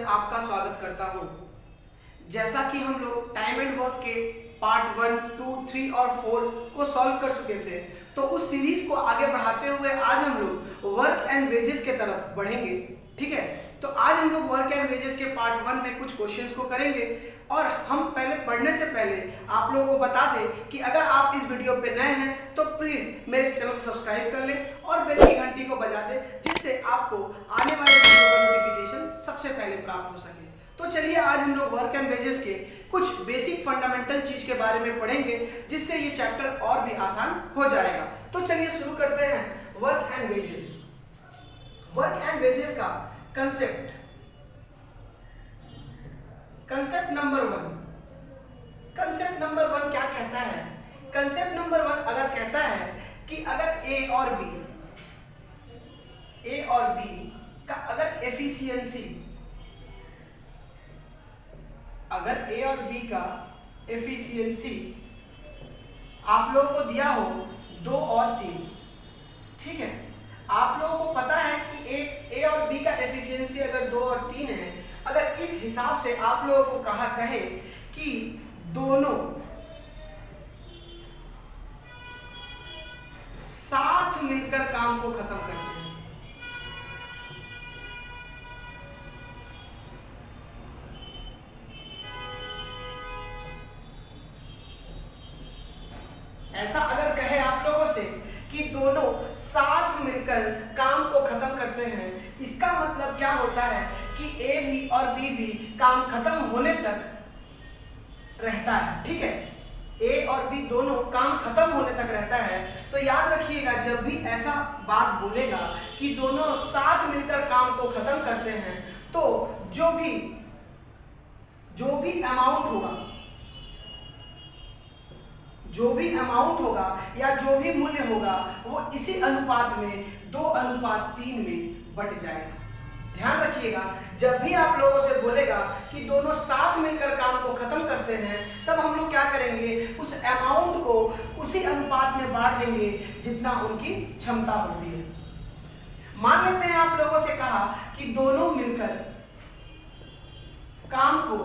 अंदर आपका स्वागत करता हूं। जैसा कि हम लोग टाइम एंड वर्क के पार्ट 1, 2, 3 और 4 को सॉल्व कर चुके थे, तो उस सीरीज को आगे बढ़ाते हुए आज हम लोग वर्क एंड वेजेस के तरफ बढ़ेंगे। ठीक है, तो आज हम लोग वर्क एंड वेजेस के पार्ट 1 में कुछ क्वेश्चंस को करेंगे। और हम पहले पढ़ने से पहले आप लोगों को बता दें कि अगर आप इस वीडियो पे नए हैं तो प्लीज मेरे चैनल को सब्सक्राइब कर लें और बेल की घंटी को बजा दें, जिससे आपको आने वाले वीडियो का नोटिफिकेशन सबसे पहले प्राप्त हो सके। तो चलिए आज हम लोग वर्क एंड वेजेस के कुछ बेसिक फंडामेंटल चीज के बारे में पढ़ेंगे, जिससे ये चैप्टर और भी आसान हो जाएगा। तो चलिए शुरू करते हैं work and wages. Work and wages का कंसेप्ट नंबर 1 क्या कहता है? कंसेप्ट नंबर 1 अगर कहता है कि अगर ए और बी का अगर एफिशिएंसी, आप लोगों को दिया हो 2 और 3, ठीक है, आप लोगों को पता है कि ए और बी का एफिशिएंसी अगर 2 और 3 है, अगर इस हिसाब से आप लोगों को कहे कि दोनों साथ मिलकर काम को खत्म करते हैं, ऐसा अगर कहे आप लोगों से कि दोनों साथ मिलकर काम को खत्म करते हैं, इसका मतलब क्या होता है कि ए भी और बी भी काम खत्म होने तक रहता है। ठीक है, ए और बी दोनों काम खत्म होने तक रहता है। तो याद रखिएगा, जब भी ऐसा बात बोलेगा कि दोनों साथ मिलकर काम को खत्म करते हैं, तो जो भी अमाउंट होगा या जो भी मूल्य होगा, वो इसी अनुपात में 2:3 में बट जाएगा। ध्यान रखिएगा, जब भी आप लोगों से बोलेगा कि दोनों साथ मिलकर काम को खत्म करते हैं, तब हम लोग क्या करेंगे, उस अमाउंट को उसी अनुपात में बांट देंगे जितना उनकी क्षमता होती है। मान लेते हैं आप लोगों से कहा कि दोनों मिलकर काम को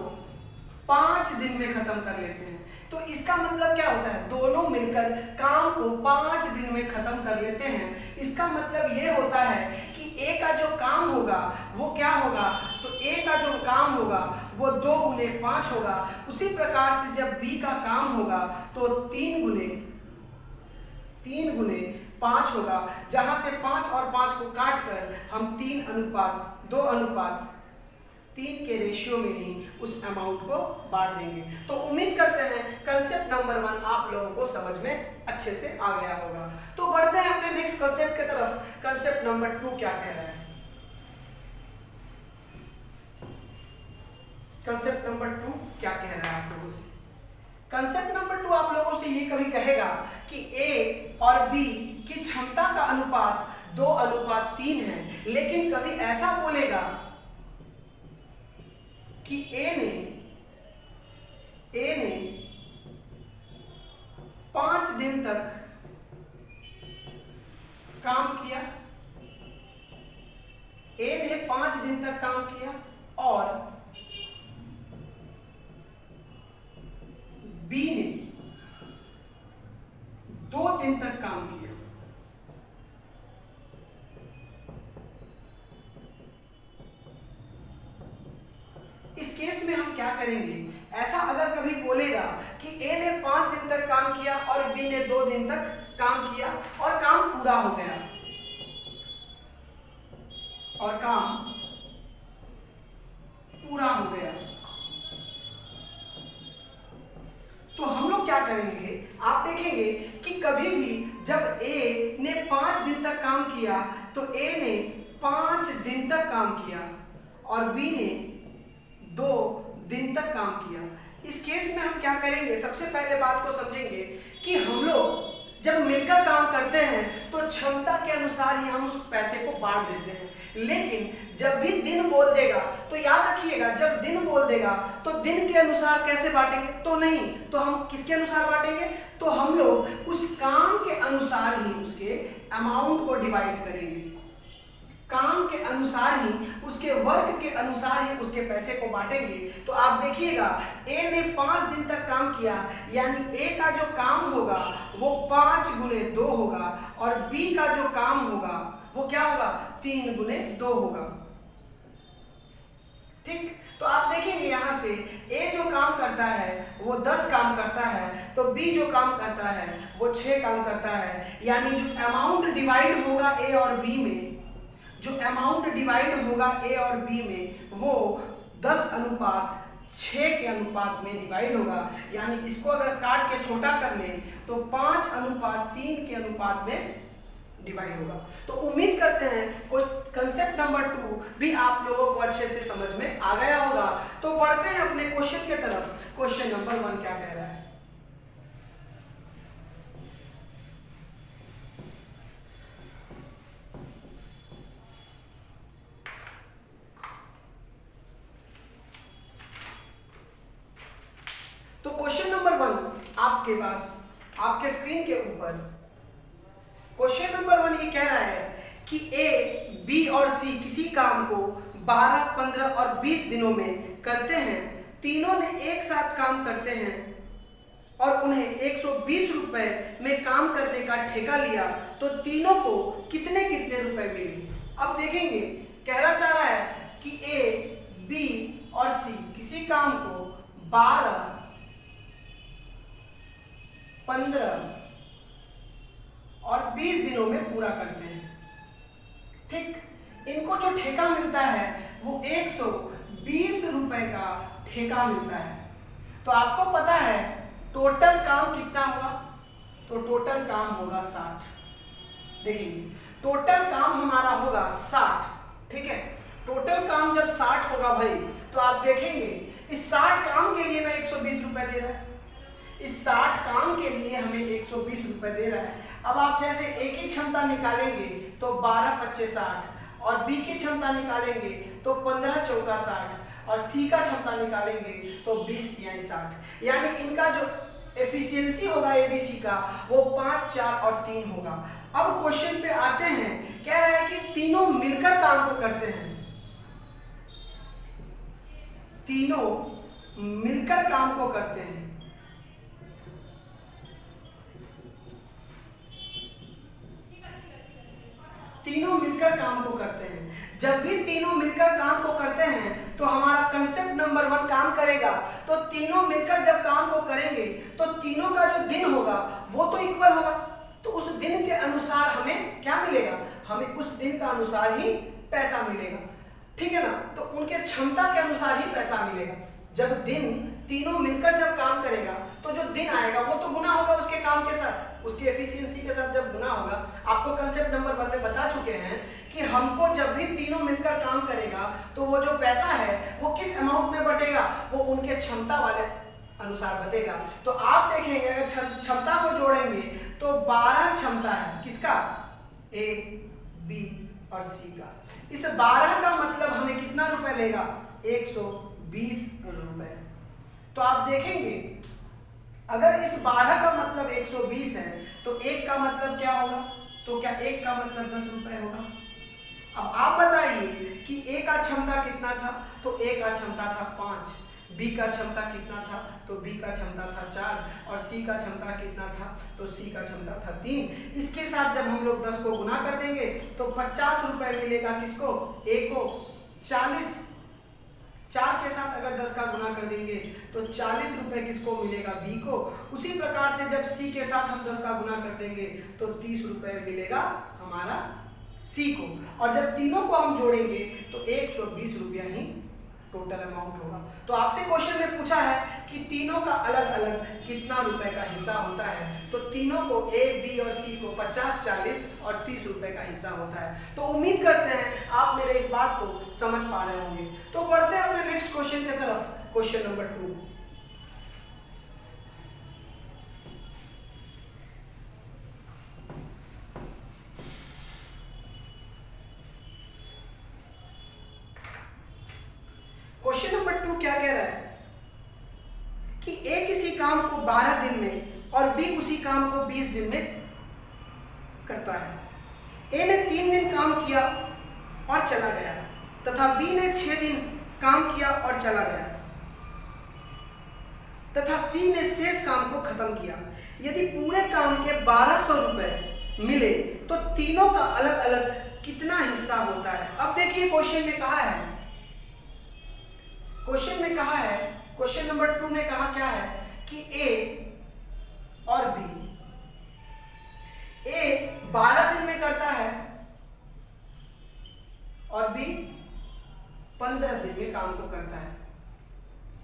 5 दिन में खत्म कर लेते हैं, तो इसका मतलब क्या होता है? दोनों मिलकर काम को 5 दिन में खत्म कर लेते हैं। इसका मतलब ये होता है कि ए का जो काम होगा वो क्या होगा, तो ए का जो काम होगा वो 2 गुने 5 होगा। उसी प्रकार से जब बी का काम होगा तो 3 गुने 5 होगा, जहां से 5 और 5 को काट कर हम 3:2:3 के रेशियो में ही उस अमाउंट को बांट देंगे। तो उम्मीद करते हैं कंसेप्ट नंबर 1 आप लोगों को समझ में अच्छे से आ गया होगा। तो बढ़ते हैं अपने नेक्स्ट कंसेप्ट की तरफ। कंसेप्ट नंबर 2 क्या कह रहा है? कंसेप्ट नंबर 2 क्या कह रहा है आप लोगों से? कंसेप्ट नंबर 2 आप लोगों से ये कभी कहेगा कि ए और बी की क्षमता का अनुपात 2:3 है, लेकिन कभी ऐसा बोलेगा कि ए ने 5 दिन तक काम किया, और बी ने 2 दिन तक काम किया। इस केस में हम क्या करेंगे? ऐसा अगर कभी बोलेगा कि ए ने 5 दिन तक काम किया और बी ने 2 दिन तक काम किया और काम पूरा हो गया, तो हम लोग क्या करेंगे? आप देखेंगे कि कभी भी जब ए ने 5 दिन तक काम किया तो ए ने 5 दिन तक काम किया और बी ने 2 दिन तक काम किया। इस केस में हम क्या करेंगे? सबसे पहले बात को समझेंगे कि हम लोग जब मिलकर काम करते हैं तो क्षमता के अनुसार ही हम उस पैसे को बांट देते हैं, लेकिन जब भी दिन बोल देगा तो याद रखिएगा, जब दिन बोल देगा तो दिन के अनुसार कैसे बांटेंगे? तो नहीं, तो हम किसके अनुसार बांटेंगे? तो हम लोग उस काम के अनुसार ही उसके अमाउंट को डिवाइड करेंगे। काम के अनुसार ही, उसके वर्क के अनुसार ही उसके पैसे को बांटेंगे। तो आप देखिएगा ए ने 5 दिन तक काम किया, यानी ए का जो काम होगा वो 5 गुने 2 होगा, और बी का जो काम होगा वो क्या होगा, 3 गुने 2 होगा। ठीक, तो आप देखेंगे यहां से ए जो काम करता है वो 10 काम करता है, तो बी जो काम करता है वो 6 काम करता है, यानी जो अमाउंट डिवाइड होगा ए और बी में, जो अमाउंट डिवाइड होगा ए और बी में वो 10:6 के अनुपात में डिवाइड होगा। यानी इसको अगर काट के छोटा कर ले तो 5:3 के अनुपात में डिवाइड होगा। तो उम्मीद करते हैं कोई कंसेप्ट नंबर 2 भी आप लोगों को अच्छे से समझ में आ गया होगा। तो बढ़ते हैं अपने क्वेश्चन के तरफ। क्वेश्चन नंबर 1 क्या कह रहा है? तो क्वेश्चन नंबर 1 आपके पास, आपके स्क्रीन के ऊपर क्वेश्चन नंबर 1 ये कह रहा है कि ए, बी और सी किसी काम को 12, 15 और 20 दिनों में करते हैं। तीनों ने एक साथ काम करते हैं और उन्हें 120 रुपए में काम करने का ठेका लिया, तो तीनों को कितने कितने रुपए मिले? अब देखेंगे, कहना चाह रहा है कि ए, बी और सी किसी काम को 12, 15 और 20 दिनों में पूरा करते हैं। ठीक, इनको जो ठेका मिलता है वो 120 रुपए का ठेका मिलता है। तो आपको पता है टोटल काम कितना होगा? तो टोटल काम होगा 60। देखिए टोटल काम हमारा होगा 60। ठीक है, टोटल काम जब 60 होगा भाई, तो आप देखेंगे इस 60 काम के लिए ना 120 रुपए दे रहा है, इस 60 काम के लिए हमें 120 रुपए दे रहा है। अब आप जैसे ए की क्षमता निकालेंगे तो 12 25 60, और बी की क्षमता निकालेंगे तो 15 चौका 60, और सी का क्षमता निकालेंगे तो 20 तिहाई 60। यानी इनका जो एफिशिएंसी होगा एबीसी का वो 5, 4 और 3 होगा। अब क्वेश्चन पे आते हैं, कह रहा है कि तीनों मिलकर काम को करते हैं, तीनों मिलकर काम को करते हैं। तीनों मिलकर काम को करते हैं। जब भी तीनों मिलकर काम को करते हैं तो हमारा कंसेप्ट नंबर 1 काम करेगा। तो तीनों मिलकर जब काम को करेंगे तो तीनों का जो दिन होगा वो तो इक्वल होगा, तो उस दिन के अनुसार हमें क्या मिलेगा? हमें उस दिन का अनुसार ही पैसा मिलेगा। ठीक है ना, तो उनके क्षमता के अनुसार ही पैसा मिलेगा। जब दिन तीनों मिलकर जब काम करेगा तो जो दिन आएगा वो तो गुना होगा उसके काम के साथ, उसकी एफिशिएंसी के साथ जब गुना होगा। आपको कंसेप्ट नंबर 1 में बता चुके हैं कि हमको जब भी तीनों मिलकर काम करेगा तो वो जो पैसा है वो किस अमाउंट में बटेगा, वो उनके क्षमता वाले अनुसार बटेगा। तो आप देखेंगे अगर क्षमता को जोड़ेंगे तो 12 क्षमता है किसका? ए, बी और सी का। इस 12 का मतलब हमें कितना रुपए लेगा? 120 रुपए। तो आप देखेंगे अगर इस 12 का मतलब 120 है तो 1 का मतलब क्या होगा? तो क्या 1 का मतलब 10 रुपए होगा? अब आप बताइए कि ए का क्षमता कितना था? तो ए का क्षमता था 5, बी का क्षमता कितना था? तो बी का क्षमता था 4, और सी का क्षमता कितना था? तो सी का क्षमता था 3। इसके साथ जब हम लोग 10 को गुना कर देंगे तो 50 रुपए मिलेगा किसको? ए को। 40, 4 के साथ अगर 10 का गुना कर देंगे तो 40 रुपए किसको मिलेगा? बी को। उसी प्रकार से जब सी के साथ हम 10 का गुना कर देंगे तो 30 रुपए मिलेगा हमारा सी को। और जब तीनों को हम जोड़ेंगे तो 120 रुपया ही टोटल अमाउंट होगा। तो आपसे क्वेश्चन में पूछा है कि तीनों का अलग अलग कितना रुपए का हिस्सा होता है? तो तीनों को ए, बी और सी को 50, 40 और 30 रुपए का हिस्सा होता है। तो उम्मीद करते हैं आप मेरे इस बात को समझ पा रहे होंगे। तो बढ़ते हैं अपने नेक्स्ट क्वेश्चन की तरफ, क्वेश्चन नंबर 2। क्वेश्चन नंबर 2 क्या कह रहा है कि ए किसी काम को 12 दिन में और बी उसी काम को 20 दिन में करता है। ए ने 3 दिन काम किया और चला गया तथा बी ने 6 दिन काम किया और चला गया तथा सी ने शेष काम को खत्म किया। यदि पूरे काम के 1200 रुपए मिले तो तीनों का अलग अलग कितना हिस्सा होता है। अब देखिए क्वेश्चन में कहा है, क्वेश्चन नंबर 2 में कहा क्या है कि ए और बी, ए 12 दिन में करता है और बी 15 दिन में काम को करता है।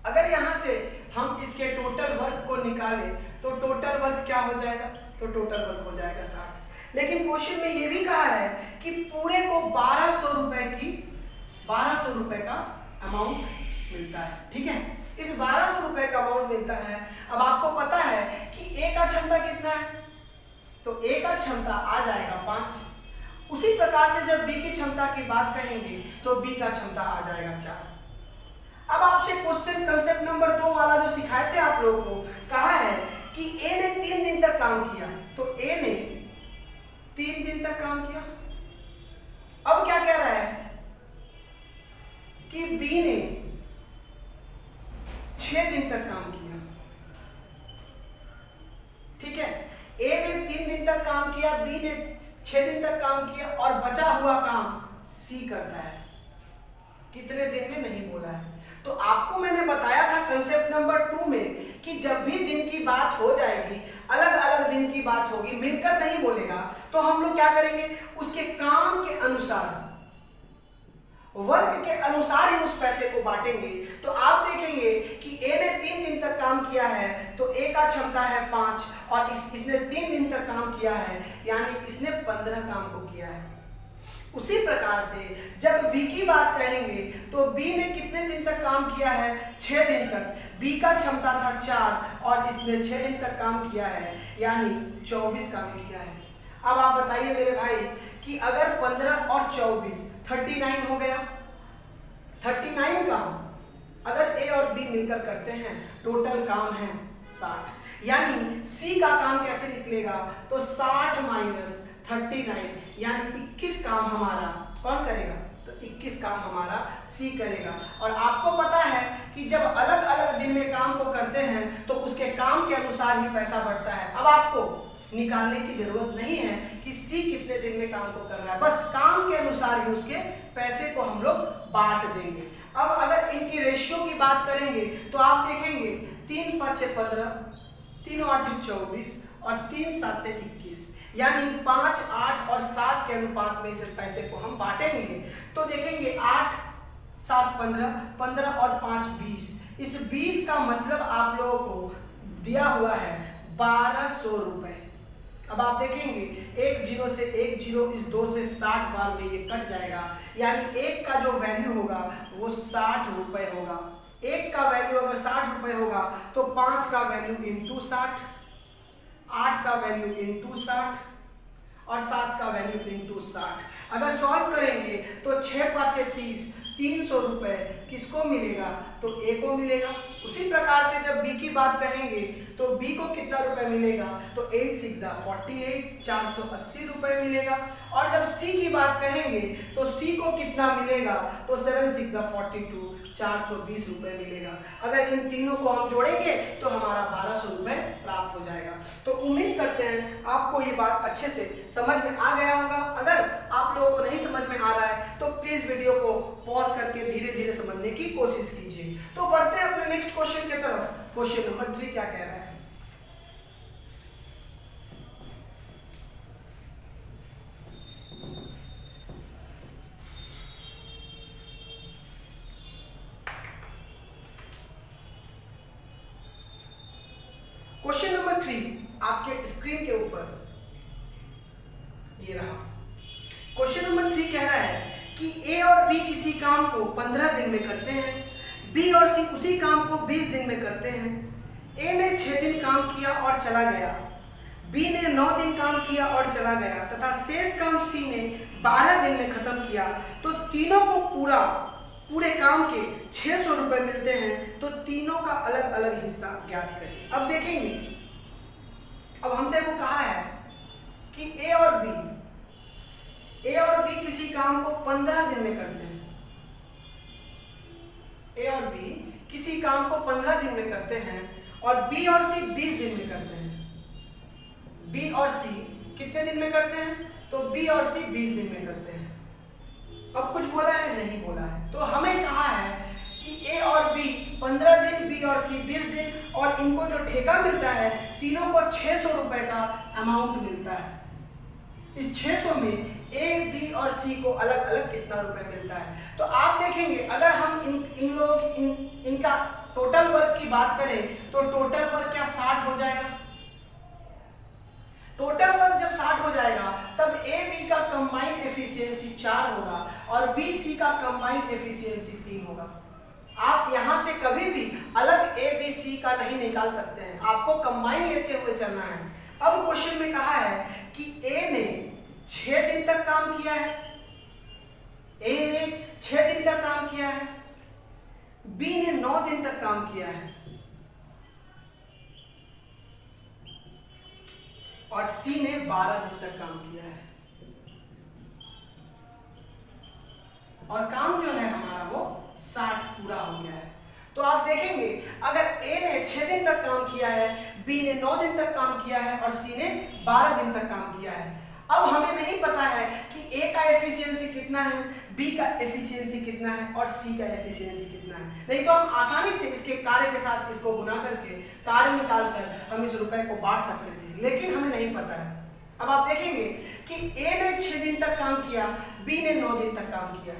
अगर यहां से हम इसके टोटल वर्क को निकालें तो टोटल वर्क क्या हो जाएगा, तो टोटल वर्क हो जाएगा 60। लेकिन क्वेश्चन में ये भी कहा है कि पूरे को 1200 रुपए का अमाउंट मिलता है। ठीक है, इस 1200 रुपए का अमाउंट मिलता है। अब आपको पता है कि ए का क्षमता कितना है, तो ए का क्षमता आ जाएगा 5। उसी प्रकार से जब बी की क्षमता की बात कहेंगे तो बी का क्षमता आ जाएगा 4। अब आपसे क्वेश्चन कंसेप्ट नंबर 2 वाला जो सिखाए थे आप लोगों को, कहा है कि ए ने 3 दिन तक काम किया, तो ए ने 3 दिन तक काम किया। अब क्या कह रहा है कि बी ने 6 दिन तक काम किया। ठीक है, ए ने 3 दिन तक काम किया, बी ने 6 दिन तक काम किया और बचा हुआ काम सी करता है। कितने दिन में नहीं बोला है। तो आपको मैंने बताया था कंसेप्ट नंबर 2 में कि जब भी दिन की बात हो जाएगी, अलग अलग दिन की बात होगी, मिलकर नहीं बोलेगा, तो हम लोग क्या करेंगे, उसके काम के अनुसार, वर्क के अनुसार ही उस पैसे को बांटेंगे। तो आप देखेंगे कि ए ने 3 दिन तक काम किया है तो ए का क्षमता है 5 और इसने 3 दिन तक काम किया है, यानी इसने 15 काम को किया है। उसी प्रकार से जब बी की बात कहेंगे तो बी ने कितने दिन तक काम किया है, 6 दिन तक। बी का क्षमता था 4 और इसने 6 दिन तक काम किया है, यानी 24 काम किया है। अब आप बताइए मेरे भाई कि अगर 15 और 24 39 हो गया। 39 काम अगर ए और बी मिलकर करते हैं, टोटल काम है 60। यानी सी का काम कैसे निकलेगा, तो 60 माइनस 39 यानी 21 काम हमारा कौन करेगा, तो 21 काम हमारा सी करेगा। और आपको पता है कि जब अलग अलग दिन में काम को करते हैं तो उसके काम के अनुसार ही पैसा बढ़ता है। अब आपको निकालने की जरूरत नहीं है कि सी कितने दिन में काम को कर रहा है, बस काम के अनुसार ही उसके पैसे को हम लोग बांट देंगे। अब अगर इनकी रेशियो की बात करेंगे तो आप देखेंगे 3 × 5 = 15, 3 × 8 = 24 और 3 × 7 = 21, यानी 5, 8 और 7 के अनुपात में इस पैसे को हम बांटेंगे। तो देखेंगे 8, 7, 15, 15 और 5 20। इस 20 का मतलब आप लोगों को दिया हुआ है 1200 रुपए। अब आप देखेंगे 1 0 से 1 0, इस 2 से 60 बार में ये कट जाएगा, यानी 1 का जो वैल्यू होगा वो 60 रुपए होगा। 1 का वैल्यू अगर 60 रुपए होगा तो 5 का वैल्यू इंटू 60, 8 का वैल्यू इंटू 60 और 7 का वैल्यू इंटू 60। अगर सॉल्व करेंगे तो 6 × 5 = 30, 300 रुपए किसको मिलेगा, तो ए को मिलेगा। उसी प्रकार से जब बी की बात कहेंगे तो बी को कितना रुपए मिलेगा, तो 8 × 6 = 48, 480 रुपए मिलेगा। और जब सी की बात कहेंगे तो सी को कितना मिलेगा, तो 7 × 6 = 42, 420 रुपए मिलेगा। अगर इन तीनों को हम जोड़ेंगे तो हमारा 1200 रुपए प्राप्त हो जाएगा। तो उम्मीद करते हैं आपको ये बात अच्छे से समझ में आ गया होगा। अगर आप लोगों को नहीं समझ में आ रहा है तो प्लीज वीडियो को पॉज करके धीरे धीरे समझने की कोशिश कीजिए। तो बढ़ते हैं अपने नेक्स्ट क्वेश्चन की तरफ। क्वेश्चन नंबर 3 क्या कह रहा है, क्वेश्चन नंबर 3 आपके स्क्रीन के ऊपर ये रहा। क्वेश्चन नंबर 3 कह रहा है कि ए और बी किसी काम को 15 दिन में करते हैं, बी और सी उसी काम को 20 दिन में करते हैं। ए ने 6 दिन काम किया और चला गया, बी ने 9 दिन काम किया और चला गया तथा शेष काम सी ने 12 दिन में खत्म किया। तो तीनों को पूरे काम के 600 रुपए मिलते हैं। तो तीनों का अलग अलग हिस्सा ज्ञात करें। अब देखेंगे, अब हमसे वो कहा है कि ए और बी ए और बी किसी काम को 15 दिन में करते हैं, ए और बी किसी काम को 15 दिन में करते हैं और बी और सी 20 दिन में करते हैं। बी और सी कितने दिन में करते हैं? तो बी और सी 20 दिन में करते हैं। अब कुछ बोला है? नहीं बोला है। तो हमें कहा है कि ए और बी 15 दिन, बी और सी 20 दिन, और इनको जो ठेका मिलता है तीनों को 600 रुपए का अमाउंट मिलता है। इस 600 में ए, बी और सी को अलग अलग कितना रुपए मिलता है। तो आप देखेंगे अगर हम इन लोगों की इनका टोटल वर्क की बात करें तो टोटल वर्क क्या 60 हो जाएगा? टोटल वर्क जब 60 हो जाएगा तब ए बी का कंबाइंड एफिशिएंसी 4 होगा और बी सी का कंबाइंड एफिशिएंसी 3 होगा। आप यहां से कभी भी अलग ए बी सी का नहीं निकाल सकते हैं, आपको कंबाइन लेते हुए चलना है। अब क्वेश्चन में कहा है कि ए ने 6 दिन तक काम किया है, ए ने 6 दिन तक काम किया है, बी ने 9 दिन तक काम किया है और सी ने 12 दिन तक काम किया है। और काम जो है हमारा वो 60 पूरा हो गया है। तो आप देखेंगे अगर ए ने 6 दिन तक काम किया है, बी ने 9 दिन तक काम किया है और सी ने 12 दिन तक काम किया है। अब हमें नहीं पता है कि ए का एफिशिएंसी कितना है, बी का एफिशिएंसी कितना है और सी का एफिशिएंसी कितना है। नहीं तो हम आसानी से इसके कार्य के साथ इसको गुना करके कार्य निकाल कर हम इस रुपए को बांट सकते थे, लेकिन हमें नहीं पता है। अब आप देखेंगे कि ए ने 6 दिन तक काम किया, बी ने 9 दिन तक काम किया।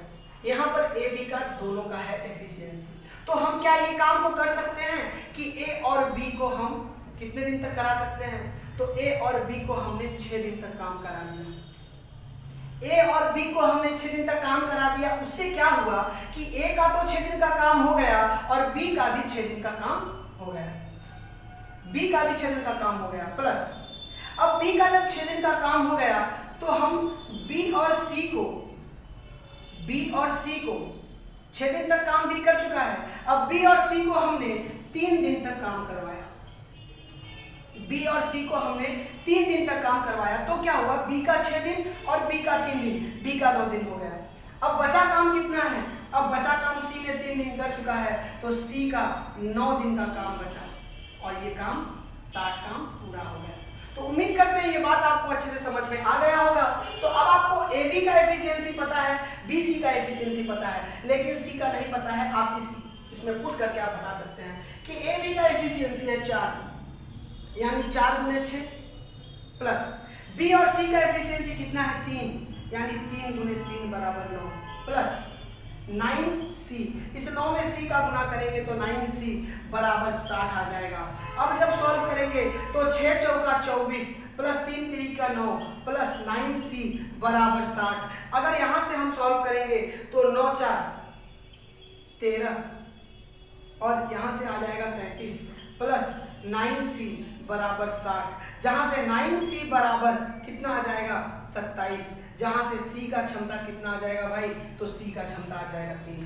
यहाँ पर ए बी का दोनों का है एफिशिएंसी। तो हम क्या ये काम को कर सकते हैं कि ए और बी को हम कितने दिन तक करा सकते हैं? तो ए और बी को हमने 6 दिन तक काम करा दिया। ए और बी को हमने 6 दिन तक काम करा दिया, उससे क्या हुआ कि ए का तो 6 दिन का काम हो गया और बी का भी 6 दिन का काम हो गया। बी का भी 6 दिन का काम हो गया प्लस अब बी का जब 6 दिन का काम हो गया तो हम बी और सी को 6 दिन तक काम बी कर चुका है। अब बी और सी को हमने 3 दिन तक काम करवाया। बी और सी को हमने 3 दिन तक काम करवाया तो क्या हुआ? बी का 6 दिन और बी का 3 दिन, बी का 9 दिन हो गया। अब बचा काम कितना है? अब बचा काम सी ने 3 दिन कर चुका है तो सी का 9 दिन का काम बचा और ये काम 60 काम पूरा हो गया। तो उम्मीद करते हैं ये बात आपको अच्छे से समझ में आ गया होगा। तो अब आपको ए बी का एफिशिएंसी पता है, बी सी का एफिशिएंसी पता है, लेकिन सी का नहीं पता है। आप इसमें पुट करके आप बता सकते हैं कि ए बी का एफिशिएंसी है 4, यानी 4 गुने 6 प्लस बी और सी का एफिशिएंसी कितना है? 3, यानी 3 गुने 3 बराबर 9 प्लस 9c। इस 9 में c का गुना करेंगे तो 9c बराबर 60 आ जाएगा। अब जब सॉल्व करेंगे तो 6 चौका 24 प्लस 3 तिरिका 9 प्लस 9c बराबर 60। अगर यहां से हम सॉल्व करेंगे तो 9 4 13 और यहां से आ जाएगा 33 प्लस 9c बराबर 60, जहां से 9c बराबर कितना आ जाएगा? 27, जहां से c का क्षमता कितना आ जाएगा भाई? तो c का क्षमता आ जाएगा 3।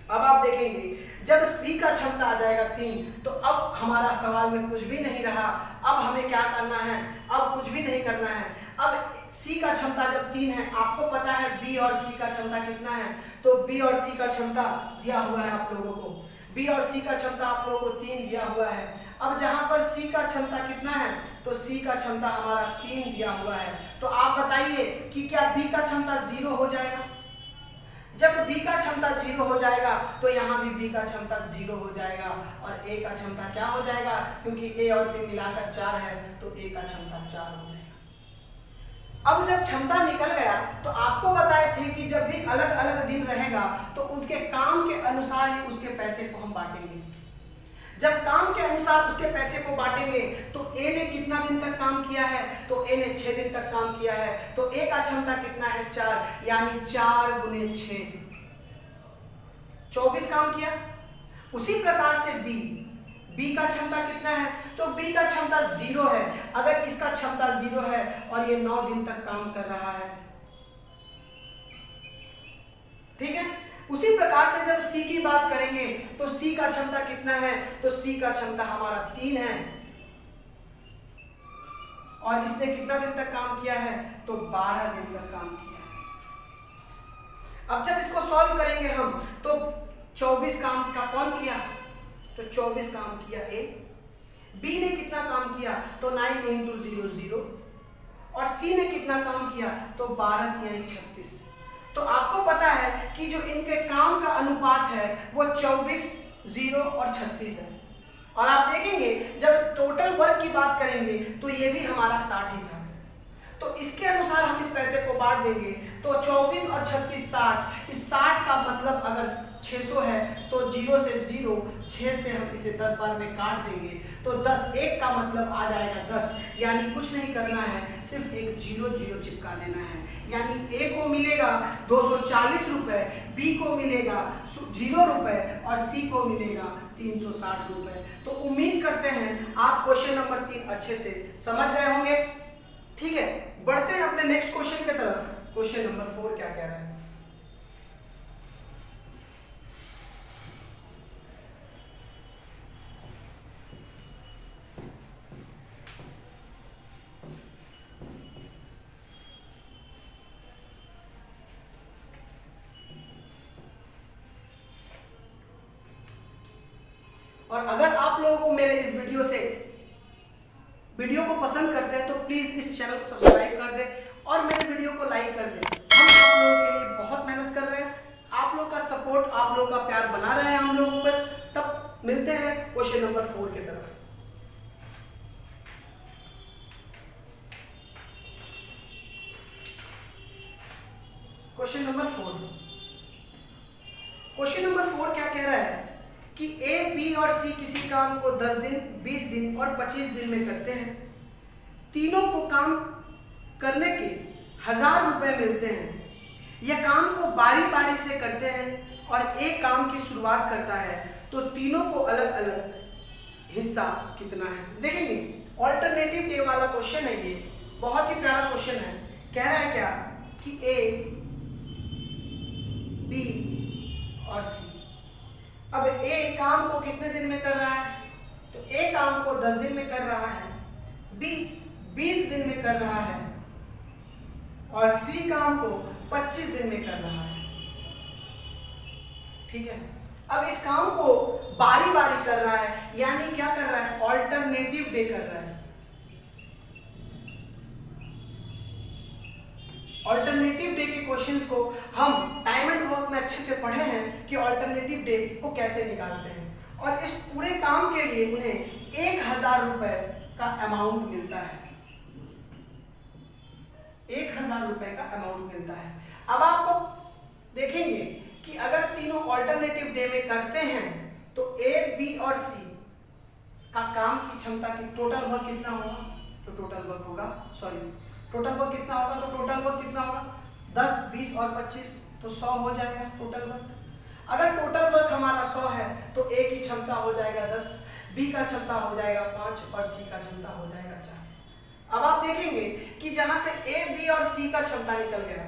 अब आप देखेंगे जब c का क्षमता आ जाएगा 3 तो अब हमारा सवाल में कुछ भी नहीं रहा। अब हमें क्या करना है? अब कुछ भी नहीं करना है। अब c का क्षमता जब 3 है, आपको पता है b और c का क्षमता कितना है? तो b और c का क्षमता दिया हुआ है आप लोगों को, b और c का क्षमता आप लोगों को 3 दिया हुआ है। अब जहां पर c का क्षमता कितना है? तो c का क्षमता हमारा 3 दिया हुआ है। तो आप बताइए कि क्या b का क्षमता 0 हो जाएगा? जब b का क्षमता 0 हो जाएगा तो यहाँ भी b का क्षमता 0 हो जाएगा और a का क्षमता क्या हो जाएगा? क्योंकि a और b मिलाकर 4 है तो a का क्षमता 4 हो जाएगा। अब जब क्षमता निकल गया तो आपको बताए थे कि जब भी अलग अलग दिन रहेगा तो उसके काम के अनुसार ही उसके पैसे को हम बांटेंगे। जब काम के अनुसार उसके पैसे को बांटेंगे तो ए ने कितना दिन तक काम किया है? तो ए ने 6 दिन तक काम किया है तो ए का क्षमता कितना है? 4, यानी 4 गुने 6 24 काम किया। उसी प्रकार से बी का क्षमता कितना है? तो बी का क्षमता 0 है। अगर इसका क्षमता 0 है और ये 9 दिन तक काम कर रहा है, ठीक है। उसी प्रकार से जब C की बात करेंगे तो C का क्षमता कितना है? तो C का क्षमता हमारा 3 है और इसने कितना दिन तक काम किया है, तो 12 दिन तक काम किया है। अब जब इसको सॉल्व करेंगे हम तो 24 काम का कौन किया, तो 24 काम किया ए। बी ने कितना काम किया, तो 9 × 0 0, और सी ने कितना काम किया, तो 12 × 36। तो आपको पता है कि जो इनके काम का अनुपात है वो 24, 0 और 36 है। और आप देखेंगे जब टोटल वर्क की बात करेंगे तो ये भी हमारा 60 ही था। तो इसके अनुसार हम इस पैसे को बांट देंगे तो 24 और 36 60। इस 60 का मतलब अगर 600 है तो 0 से 0, 6 से हम इसे 10 बार में काट देंगे तो 10, 1 का मतलब आ जाएगा 10। यानी कुछ नहीं करना है, सिर्फ एक 0 0 चिपका देना है। यानी ए को मिलेगा 240 रुपए, बी को मिलेगा 0 रुपए और सी को मिलेगा 360 रुपए। तो उम्मीद करते हैं आप क्वेश्चन नंबर 3 अच्छे से समझ गए होंगे। ठीक है, बढ़ते हैं अपने नेक्स्ट क्वेश्चन की तरफ। क्वेश्चन नंबर 4 क्या कह रहा है। और अगर आप लोगों को मेरे इस वीडियो को पसंद करते हैं तो प्लीज इस चैनल को सब्सक्राइब कर दें और मेरे वीडियो को लाइक कर दें। हम आप लोगों के लिए बहुत मेहनत कर रहे हैं, आप लोगों का सपोर्ट, आप लोगों का प्यार बना रहे हैं हम लोगों पर। तब मिलते हैं क्वेश्चन नंबर 4 की तरफ। क्वेश्चन नंबर 4 क्या कह रहा है कि ए, बी और सी किसी काम को 10 दिन, 20 दिन और 25 दिन में करते हैं। तीनों को काम करने के 1000 रुपए मिलते हैं। यह काम को बारी बारी से करते हैं और एक काम की शुरुआत करता है तो तीनों को अलग अलग हिस्सा कितना है। देखेंगे ऑल्टरनेटिव डे वाला क्वेश्चन है, ये बहुत ही प्यारा क्वेश्चन है। कह रहा है क्या कि ए, बी और सी। अब ए काम को कितने दिन में कर रहा है, तो ए काम को 10 दिन में कर रहा है, बी 20 दिन में कर रहा है और सी काम को 25 दिन में कर रहा है। ठीक है, अब इस काम को बारी बारी कर रहा है, यानी क्या कर रहा है, ऑल्टरनेटिव डे कर रहा है। ऑल्टरनेटिव डे के क्वेश्चंस को हम टाइम एंड वर्क में अच्छे से पढ़े हैं कि ऑल्टरनेटिव डे को कैसे निकालते हैं। और इस पूरे काम के लिए उन्हें 1000 रुपए का अमाउंट मिलता है। 1000 रुपए का अमाउंट मिलता है। अब आपको देखेंगे कि अगर तीनों ऑल्टरनेटिव डे में करते हैं तो ए, बी और सी का काम की क्षमता की टोटल वर्क कितना होगा, तो टोटल वर्क होगा, टोटल वर्क कितना होगा, तो टोटल वर्क कितना होगा 10, 20 और 25, तो 100 हो जाएगा टोटल वर्क। अगर टोटल वर्क हमारा 100 है तो ए की क्षमता हो जाएगा 10, बी का क्षमता हो जाएगा 5 और सी का क्षमता हो जाएगा 4। अब आप देखेंगे कि जहां से ए, बी और सी का क्षमता निकल गया,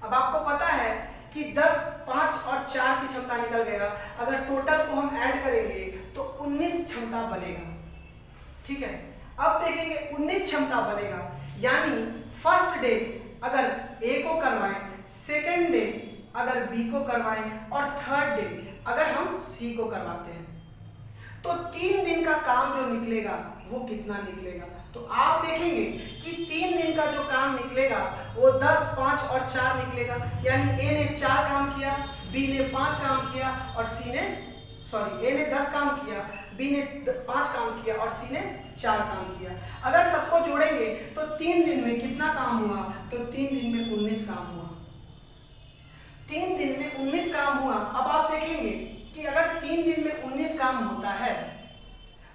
अब आपको पता है कि 10, 5 और 4 की क्षमता निकल गया। अगर टोटल को हम ऐड करेंगे तो 19 क्षमता बनेगा। ठीक है, अब देखेंगे 19 क्षमता बनेगा, यानी फर्स्ट डे अगर ए को करवाएं, सेकेंड डे अगर बी को करवाएं और थर्ड डे अगर हम सी को करवाते हैं तो 3 दिन का काम जो निकलेगा वो कितना निकलेगा। तो आप देखेंगे कि 3 दिन का जो काम निकलेगा वो 10, 5 और 4 निकलेगा। यानी ए ने 4 काम किया, बी ने 5 काम किया और ए ने 10 काम किया, बी ने 5 काम किया और सी ने 4 काम किया। अगर सबको जोड़ेंगे तो 3 दिन में कितना काम हुआ, तो 3 दिन में 19 काम हुआ। 3 दिन में 19 काम हुआ। अब आप देखेंगे कि अगर 3 दिन में 19 काम होता है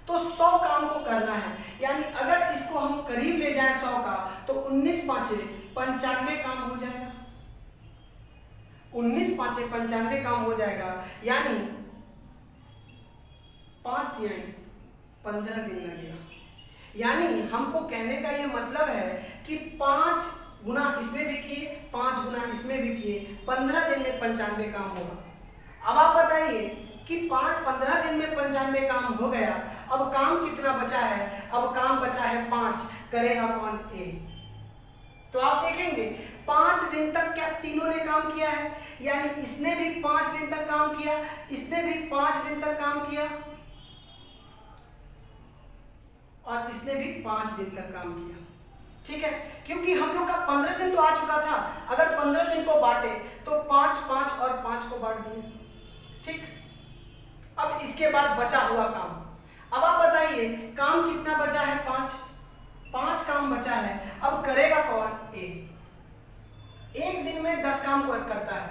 तो 100 काम को करना है। यानी अगर इसको हम करीब ले जाएं 100 का तो 19 5 95 काम हो जाएगा। 19 5 95 काम हो जाएगा, यानी 5 तिहाई 15 दिन लगेगा। यानी हमको कहने का ये मतलब है कि 5 गुना इसमें भी किए, 5 गुना इसमें भी किए, 15 दिन में 95 काम होगा। अब आप बताइए कि 15 दिन में 95 काम हो गया, अब काम कितना बचा है, अब काम बचा है 5। करेगा कौन? ए। तो आप देखेंगे 5 दिन तक क्या तीनों ने काम किया है, यानी इसने भी 5 दिन तक काम किया, इसने भी 5 दिन तक काम किया और इसने भी 5 दिन तक काम किया। ठीक है, क्योंकि हम लोग का 15 दिन तो आ चुका था। अगर 15 दिन को बांटे तो 5 5 और 5 को बांट दिए। ठीक, अब इसके बाद बचा हुआ काम, अब आप बताइए काम कितना बचा है? 5 काम बचा है। अब करेगा कौन? ए। एक दिन में 10 काम को करता है।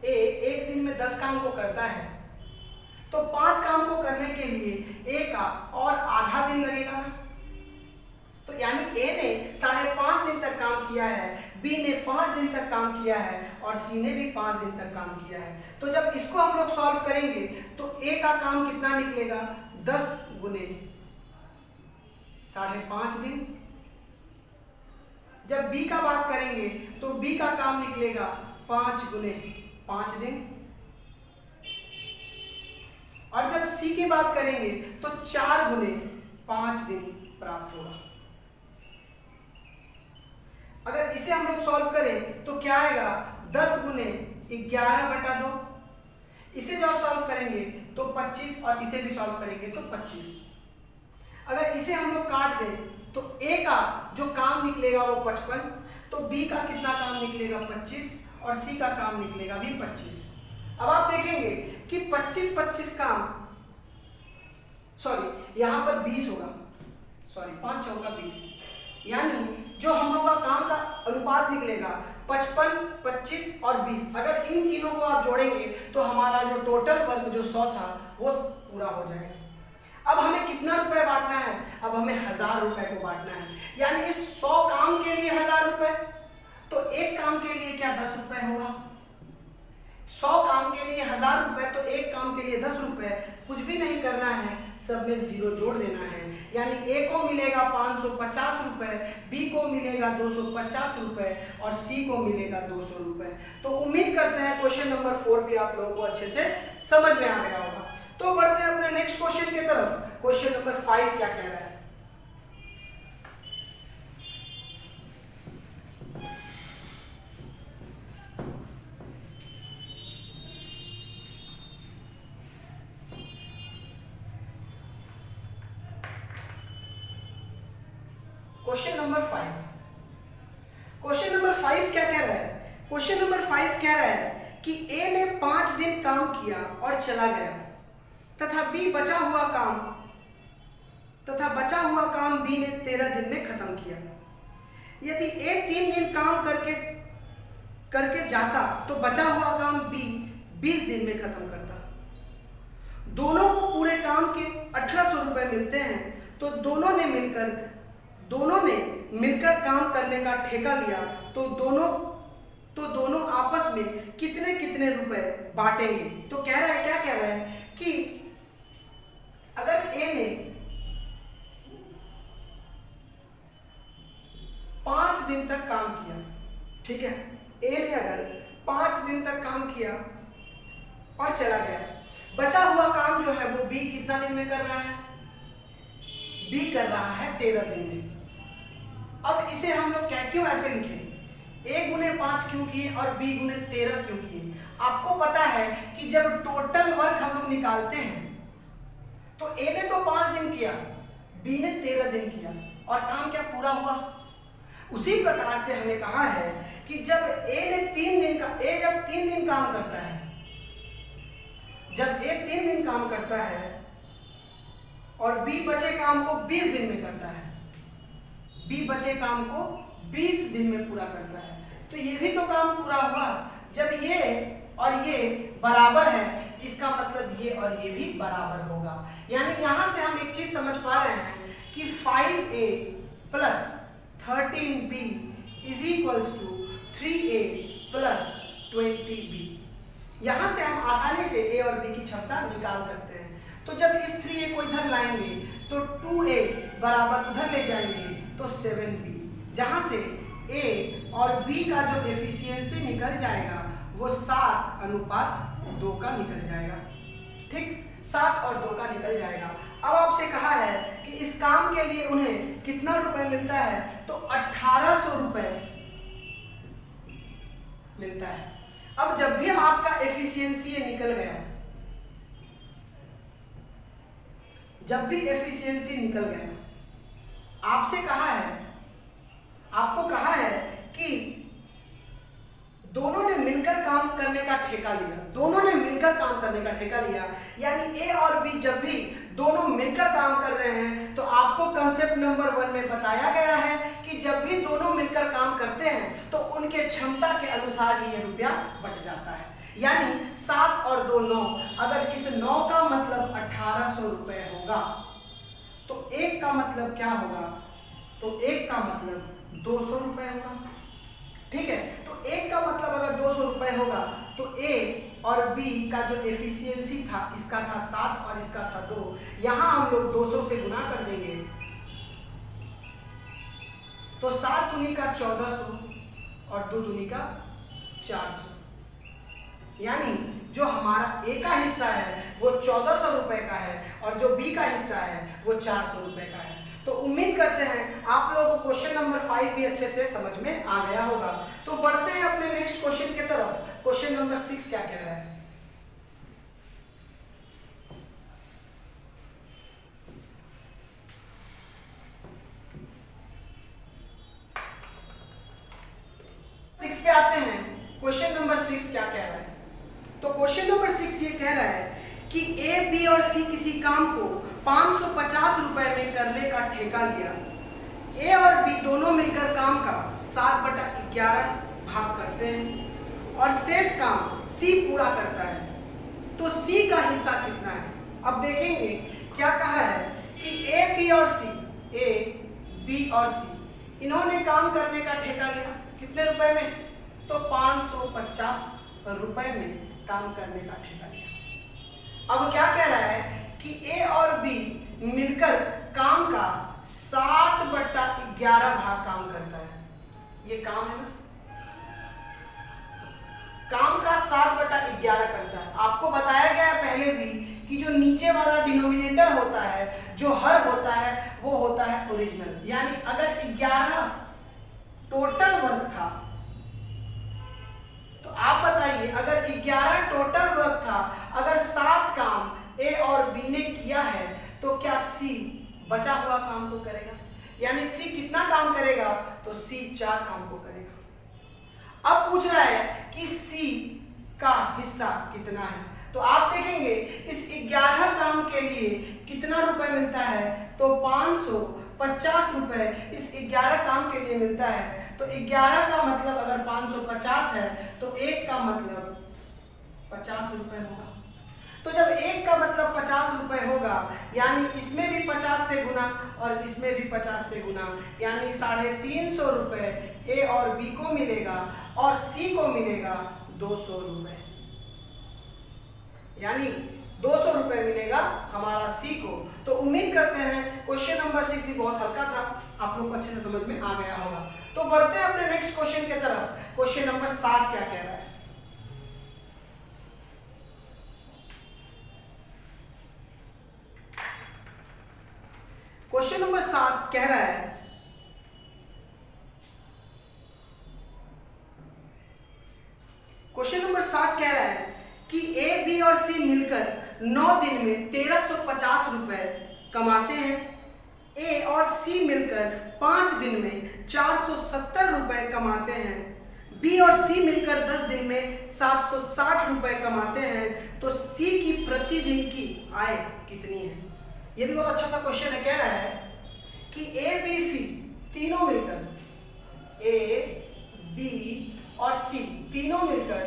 ए एक दिन में 10 काम को करता है, तो 5 काम को करने के लिए ए का और आधा दिन लगेगा ना। तो यानी ए ने 5.5 दिन तक काम किया है, बी ने 5 दिन तक काम किया है और सी ने भी 5 दिन तक काम किया है। तो जब इसको हम लोग सॉल्व करेंगे तो ए का काम कितना निकलेगा? 10 गुने 5.5 दिन। जब बी का बात करेंगे तो बी का काम निकलेगा 5 गुने 5 दिन। और जब सी की बात करेंगे तो 4 गुने 5 दिन प्राप्त होगा। अगर इसे हम लोग सॉल्व करें तो क्या आएगा? 10 गुने 11/2। इसे जो सॉल्व करेंगे तो 25 और इसे भी सॉल्व करेंगे तो 25। अगर इसे हम लोग काट दें तो ए का जो काम निकलेगा वो 55, तो बी का कितना काम निकलेगा? 25 और सी का काम निकलेगा भी 25। अब आप देखेंगे कि 25 काम, सॉरी यहां पर 20 होगा, सॉरी 5 चौका 20, यानी जो हम लोग का काम का अनुपात निकलेगा 55, 25 और 20। अगर इन तीनों को आप जोड़ेंगे तो हमारा जो टोटल वर्क जो 100 था वो पूरा हो जाएगा। अब हमें कितना रुपए बांटना है? अब हमें 1000 रुपए को बांटना है, यानी इस 100 काम के लिए 1000 रुपए, तो एक काम के लिए क्या 10 रुपए होगा? 100 काम के लिए 1000 रुपए, तो एक काम के लिए 10 रुपए। कुछ भी नहीं करना है, सब में 0 जोड़ देना है, यानी ए को मिलेगा 550 रुपए, बी को मिलेगा 250 रुपए और सी को मिलेगा 200 रुपए। तो उम्मीद करते हैं क्वेश्चन नंबर 4 भी आप लोगों को अच्छे से समझ में आ गया होगा। तो बढ़ते हैं अपने नेक्स्ट क्वेश्चन की तरफ। क्वेश्चन नंबर 5 क्या कह रहा है? क्वेश्चन नंबर 5 क्या कह रहा है? क्वेश्चन नंबर 5 कह रहा है कि ए ने 5 दिन काम किया और चला गया तथा बचा हुआ काम बी ने 13 दिन में खत्म किया। यदि ए 3 दिन काम करके जाता तो बचा हुआ काम बी 20 दिन में खत्म करता। दोनों को पूरे काम के 1800 रुपए मिलते हैं, तो दोनों ने मिलकर काम करने का ठेका लिया, तो दोनों आपस में कितने रुपए बांटेंगे। तो क्या कह रहा है कि अगर ए ने 5 दिन तक काम किया, ठीक है, ए ने अगर 5 दिन तक काम किया और चला गया, बचा हुआ काम जो है वो बी कितना दिन में कर रहा है? बी कर रहा है 13 दिन में। अब इसे हम लोग क्यों ऐसे लिखे? ए गुने 5 क्यों किए और बी गुने 13 क्यों किए? आपको पता है कि जब टोटल वर्क हम लोग निकालते हैं तो ए ने तो 5 दिन किया, बी ने 13 दिन किया और काम क्या पूरा हुआ? उसी प्रकार से हमें कहा है कि जब जब 3 दिन काम करता है, जब ए 3 दिन काम करता है और बी बचे काम को 20 दिन में करता है, बी बचे काम को 20 दिन में पूरा करता है, तो ये भी तो काम पूरा हुआ। जब ये और ये बराबर है, इसका मतलब ये और ये भी बराबर होगा। यानी यहां से हम एक चीज समझ पा रहे हैं कि 5a plus 13b is equals to 3a plus 20b। यहां से हम आसानी से a और b की क्षमता निकाल सकते हैं। तो जब इस 3a को इधर लाएंगे तो 2a बराबर उधर ले जाएंगे तो 7b, जहां से a और b का जो एफिशिएंसी निकल जाएगा वो 7:2 का निकल जाएगा। ठीक, 7 और 2 का निकल जाएगा। अब आपसे कहा है कि इस काम के लिए उन्हें कितना रुपए मिलता है, तो 1800 रुपए मिलता है। अब जब भी आपका एफिशिएंसी ये निकल गया, जब भी एफिशिएंसी निकल गया, आपसे कहा है, आपको कहा है कि दोनों ने मिलकर काम करने का ठेका लिया, दोनों ने मिलकर काम करने का ठेका लिया, यानी ए और बी जब भी दोनों मिलकर काम कर रहे हैं तो आपको कंसेप्ट नंबर 1 में बताया गया है कि जब भी दोनों मिलकर काम करते हैं तो उनके क्षमता के अनुसार ही ये रुपया बट जाता है। यानी 7 और 2 9, अगर इस 9 का मतलब 1800 रुपए होगा तो 1 का मतलब क्या होगा, तो 1 का मतलब 200 रुपए होगा। ठीक है, तो 1 का मतलब अगर 200 रुपए होगा तो ए और बी का जो एफिशिएंसी था, इसका था 7 और इसका था 2, यहां हम लोग 200 से गुना कर देंगे तो 7 दूनी का 1400 और 2 दूनी का 400, यानी जो हमारा ए का हिस्सा है वो 1400 रुपए का है और जो बी का हिस्सा है वो 400 रुपए का है। तो उम्मीद करते हैं आप लोगों को क्वेश्चन नंबर 5 भी अच्छे से समझ में आ गया होगा। तो बढ़ते हैं अपने नेक्स्ट क्वेश्चन की तरफ। क्वेश्चन नंबर 6 क्या कह रहा है, पे आते हैं। क्वेश्चन नंबर 6 क्या कह रहा है, तो क्वेश्चन नंबर 6 ये कह रहा है कि ए बी और सी किसी काम को 550 रुपए में करने का ठेका लिया। ए और बी दोनों मिलकर काम का 7/11 भाग करते हैं और शेष काम सी पूरा करता है, तो सी का हिस्सा कितना है। अब देखेंगे क्या कहा है कि ए बी और सी, ए बी और सी इन्होंने काम करने का ठेका लिया कितने रुपए में, तो 550 रुपए में काम करने का ठेका लिया। अब क्या कह रहा है कि ए और बी मिलकर काम का 7/11 भाग काम करता है। ये काम है ना, काम का 7/11 करता है। आपको बताया गया है पहले भी कि जो नीचे वाला डिनोमिनेटर होता है, जो हर होता है, वो होता है ओरिजिनल। यानी अगर 11 टोटल वर्क था तो आप बताइए, अगर 11 टोटल वर्क था, अगर 7 काम ए और बी ने किया है तो क्या सी बचा हुआ काम को करेगा, यानी सी कितना काम करेगा, तो सी 4 काम को करेगा। अब पूछ रहा है कि सी का हिस्सा कितना है, तो आप देखेंगे इस 11 काम के लिए कितना रुपए मिलता है, तो 550 रुपए इस 11 काम के लिए मिलता है। तो 11 का मतलब अगर 550 है तो 1 का मतलब 50 रुपए होगा। तो जब 1 का मतलब 50 रुपए होगा, यानी इसमें भी 50 से गुना और इसमें भी 50 से गुना, यानी 350 रुपए ए और बी को मिलेगा और सी को मिलेगा 200 रुपए, यानी 200 रुपए मिलेगा हमारा सी को। तो उम्मीद करते हैं क्वेश्चन नंबर 6 भी बहुत हल्का था, आप लोग को अच्छे से समझ में आ गया होगा। तो बढ़ते हैं अपने नेक्स्ट क्वेश्चन की तरफ। क्वेश्चन नंबर 7 क्या कह रहा है, क्वेश्चन नंबर 7 कह रहा है क्वेश्चन नंबर 7 कह रहा है कि ए बी और सी मिलकर 9 दिन में 1350 रुपए कमाते हैं। ए और सी मिलकर 5 दिन में 470 रुपए कमाते हैं। बी और सी मिलकर 10 दिन में 760 रुपए कमाते हैं। तो सी की प्रतिदिन की आय कितनी है। ये भी बहुत अच्छा सा क्वेश्चन है। कह रहा है कि ए बी सी तीनों मिलकर, ए बी और सी तीनों मिलकर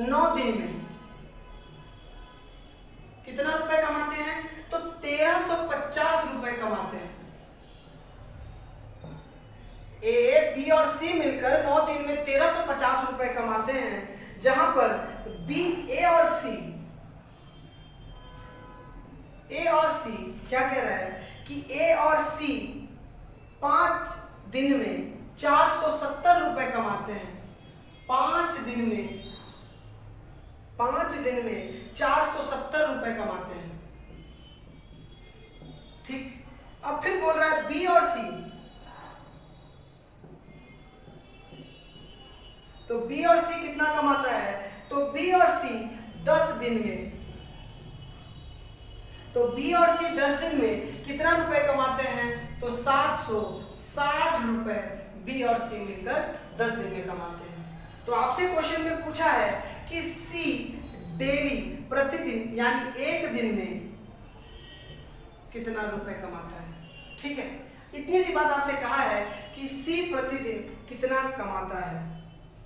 9 दिन में कितना रुपए कमाते हैं, तो 1350 रुपए कमाते हैं। ए बी और सी मिलकर 9 दिन में 1350 रुपए कमाते हैं, जहां पर बी ए और सी क्या कह रहा है कि ए और सी 5 दिन में 470 रुपए कमाते हैं। 5 दिन में 5 दिन में 470 रुपए कमाते हैं। ठीक, अब फिर बोल रहा है बी और सी। तो बी और सी कितना कमाता है? तो बी और सी 10 दिन में, तो बी और सी 10 दिन में कितना रुपए कमाते हैं? तो 760 रुपए बी और सी मिलकर 10 दिन में कमाते हैं। तो आपसे क्वेश्चन में पूछा है कि सी डेली, प्रतिदिन यानी एक दिन में कितना रुपए कमाता है। ठीक है, इतनी सी बात आपसे कहा है कि सी प्रतिदिन कितना कमाता है।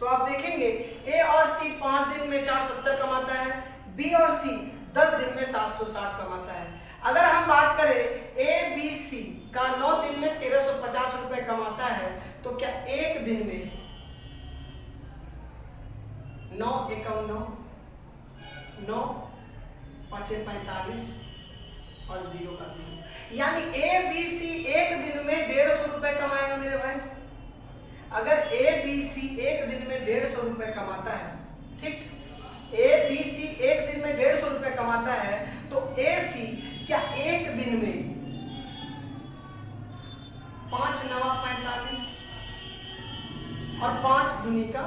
तो आप देखेंगे ए और सी 5 दिन में 470 कमाता है, बी और सी 10 दिन में 760 कमाता है। अगर हम बात करें ए बी सी का 9 दिन में 1350 रुपए कमाता है, तो क्या एक दिन में 9 एकम 9 9 5 45 और 0 का 0, यानी ए बी सी एक दिन में 150 रुपए कमाएगा मेरे भाई। अगर ए बी सी एक दिन में 150 रुपए कमाता है, ठीक, ए बी सी एक दिन में 150 रुपए कमाता है, तो ए सी क्या एक दिन में 5 9 45 और 5 दूनी का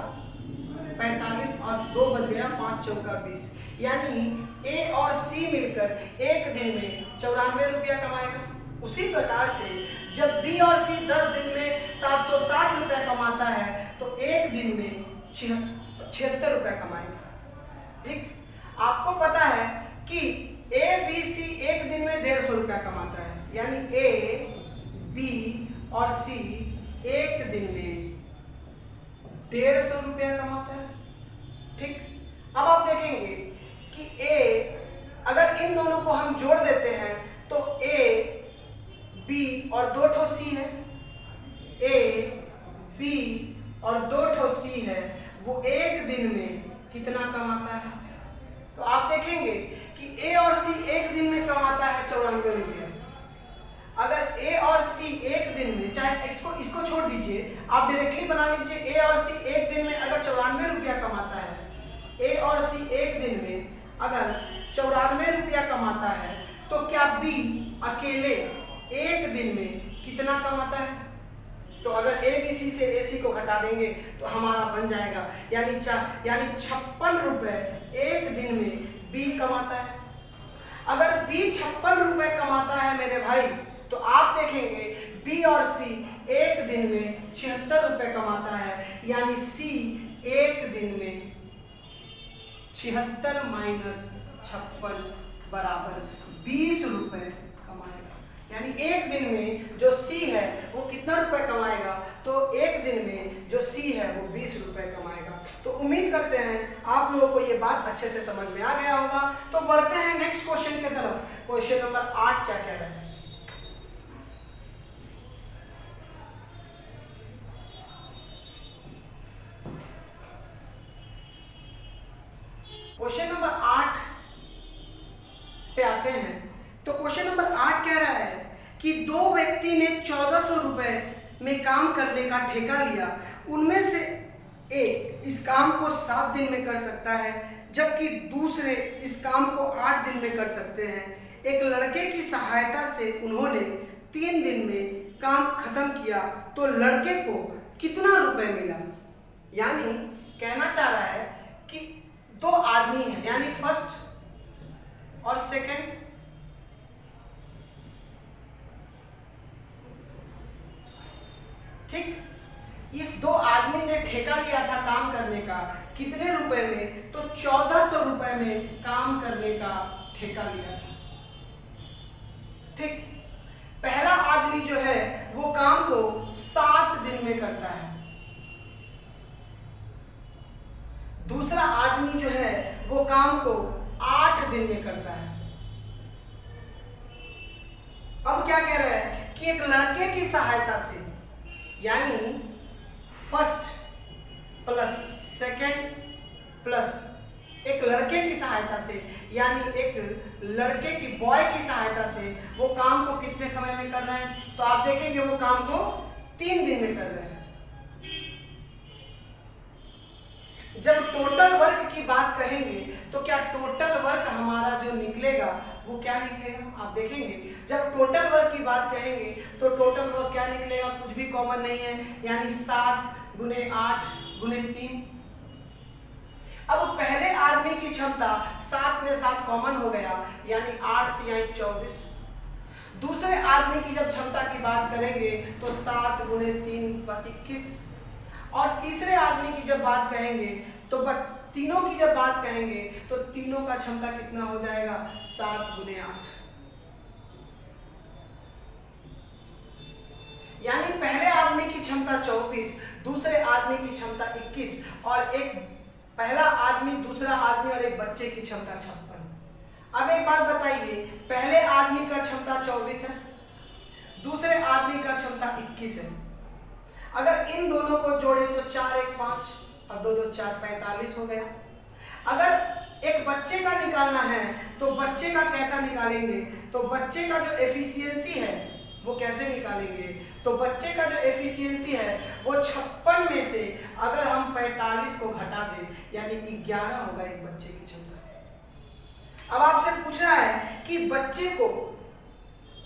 45 और 2 बज गया, 5 चौका 20, यानी ए और सी मिलकर एक दिन में 94 रुपया कमाएगा। उसी प्रकार से जब बी और सी 10 दिन में 760 रुपया कमाता है, तो एक दिन में 76 रुपया कमाएगा। ठीक, आपको पता है कि ए बी सी एक दिन में 150 रुपया कमाता है, यानी ए बी और सी एक दिन में 150 रुपया कमाता है। ठीक, अब आप देखेंगे कि ए, अगर इन दोनों को हम जोड़ देते हैं तो ए बी और 2 ठो सी है, ए बी और 2 ठो सी है, वो एक दिन में कितना कमाता है? तो आप देखेंगे कि ए और सी एक दिन में कमाता है 94 रुपया। अगर ए और सी एक दिन में, चाहे इसको छोड़ दीजिए, आप डायरेक्टली बना लीजिए, ए और सी एक दिन में अगर 94 रुपया कमाता है, ए और सी एक दिन में अगर 94 रुपया कमाता है, तो क्या बी अकेले एक दिन में कितना कमाता है? तो अगर ए बी सी से ए सी को घटा देंगे तो हमारा बन जाएगा, यानी 56 रुपए एक दिन में बी कमाता है। अगर बी 56 रुपए कमाता है मेरे भाई, तो आप देखेंगे बी और सी एक दिन में 76 रुपए कमाता है, यानी सी एक दिन में 76 माइनस 56 बराबर 20 रुपए कमाएगा। यानी एक दिन में जो सी है वो कितना रुपए कमाएगा? तो एक दिन में जो सी है वो 20 रुपए कमाएगा। तो उम्मीद करते हैं आप लोगों को ये बात अच्छे से समझ में आ गया होगा। तो बढ़ते हैं नेक्स्ट क्वेश्चन की तरफ। क्वेश्चन नंबर 8 क्या कह रहा है? क्वेश्चन नंबर 8 पे आते हैं। तो क्वेश्चन नंबर 8 कह रहा है कि दो व्यक्ति ने 1400 रुपए में काम करने का ठेका लिया। उनमें से एक इस काम को 7 दिन में कर सकता है, जबकि दूसरे इस काम को 8 दिन में कर सकते हैं। एक लड़के की सहायता से उन्होंने 3 दिन में काम खत्म किया, तो लड़के को कितना रुपए मिला? यानी कहना चाह रहा है कि दो आदमी हैं, यानी फर्स्ट और सेकंड, ठीक। इस दो आदमी ने ठेका लिया था काम करने का, कितने रुपए में? तो 1400 रुपए में काम करने का ठेका लिया था, ठीक। पहला आदमी जो है वो काम को 7 दिन में करता है, दूसरा आदमी जो है वो काम को 8 दिन में करता है। अब क्या कह रहा है कि एक लड़के की सहायता से, यानी फर्स्ट प्लस सेकंड प्लस एक लड़के की सहायता से, यानी एक लड़के की बॉय की सहायता से वो काम को कितने समय में कर रहे हैं? तो आप देखेंगे वो काम को 3 दिन में कर रहे हैं। जब टोटल वर्क की बात कहेंगे तो क्या टोटल वर्क हमारा जो निकलेगा वो क्या निकलेगा, आप देखेंगे जब टोटल वर्क की बात कहेंगे तो टोटल वर्क क्या निकलेगा, कुछ भी कॉमन नहीं है, यानी 7 गुने 8 गुने 3। अब पहले आदमी की क्षमता 7 में 7 कॉमन हो गया, यानी 8 तिहाई 24। दूसरे आदमी की जब क्षमता की बात करेंगे तो 7 गुने 3 21। और तीसरे आदमी की जब बात कहेंगे तो तीनों की जब बात कहेंगे तो तीनों का क्षमता कितना हो जाएगा, 7 गुने 8। यानी पहले आदमी की क्षमता 24, दूसरे आदमी की क्षमता 21, और एक पहला आदमी, दूसरा आदमी और एक बच्चे की क्षमता 56। अब एक बात बताइए, पहले आदमी का क्षमता 24 है, दूसरे आदमी का क्षमता 21 है। अगर इन दोनों को जोड़े तो 4 1 5 और 2 2 4 45 हो गया। अगर एक बच्चे का निकालना है तो बच्चे का कैसा निकालेंगे, तो बच्चे का जो एफिशिएंसी है वो कैसे निकालेंगे, तो बच्चे का जो एफिशिएंसी है वो 56 में से अगर हम 45 को घटा दें यानी 11 होगा एक बच्चे की क्षमता। अब आपसे पूछ रहा है कि बच्चे को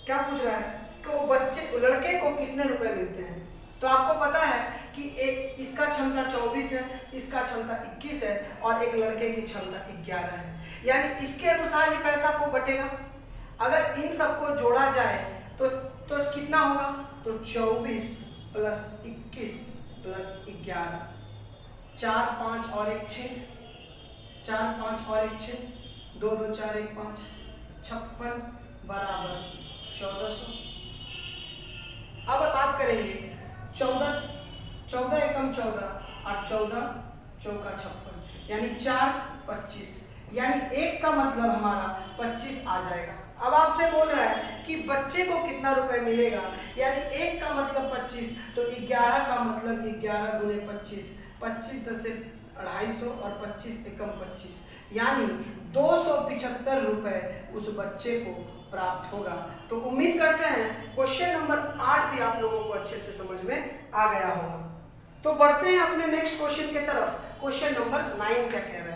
क्या पूछ रहा है कि वो बच्चे लड़के को कितने रुपए मिलते हैं, तो आपको पता है कि एक इसका क्षमता 24 है, इसका क्षमता 21 है और एक लड़के की क्षमता 11 है, यानी इसके अनुसार ही पैसा को बटेगा। अगर इन सबको जोड़ा जाए तो कितना होगा, तो 24 प्लस 21 प्लस 11, 4 5 और 1 6, 4 5 और 1 6, 2 2 4 1 5, 56 बराबर 1400। अब बात करेंगे 14 एकम 14 और 14 चौका 56, यानी 4 25, यानी एक का मतलब हमारा 25 आ जाएगा। अब आपसे बोल रहा है कि बच्चे को कितना रुपए मिलेगा, यानी एक का मतलब 25, तो 11 का मतलब 11 गुने 25, 25 10 से 250 और 25 एकम 25, यानी 275 रुपए उस बच्चे को प्राप्त होगा। तो उम्मीद करते हैं क्वेश्चन नंबर 8 भी आप लोगों को अच्छे से समझ में आ गया होगा। तो बढ़ते हैं अपने नेक्स्ट क्वेश्चन के तरफ। क्वेश्चन नंबर 9 क्या कह रहा है,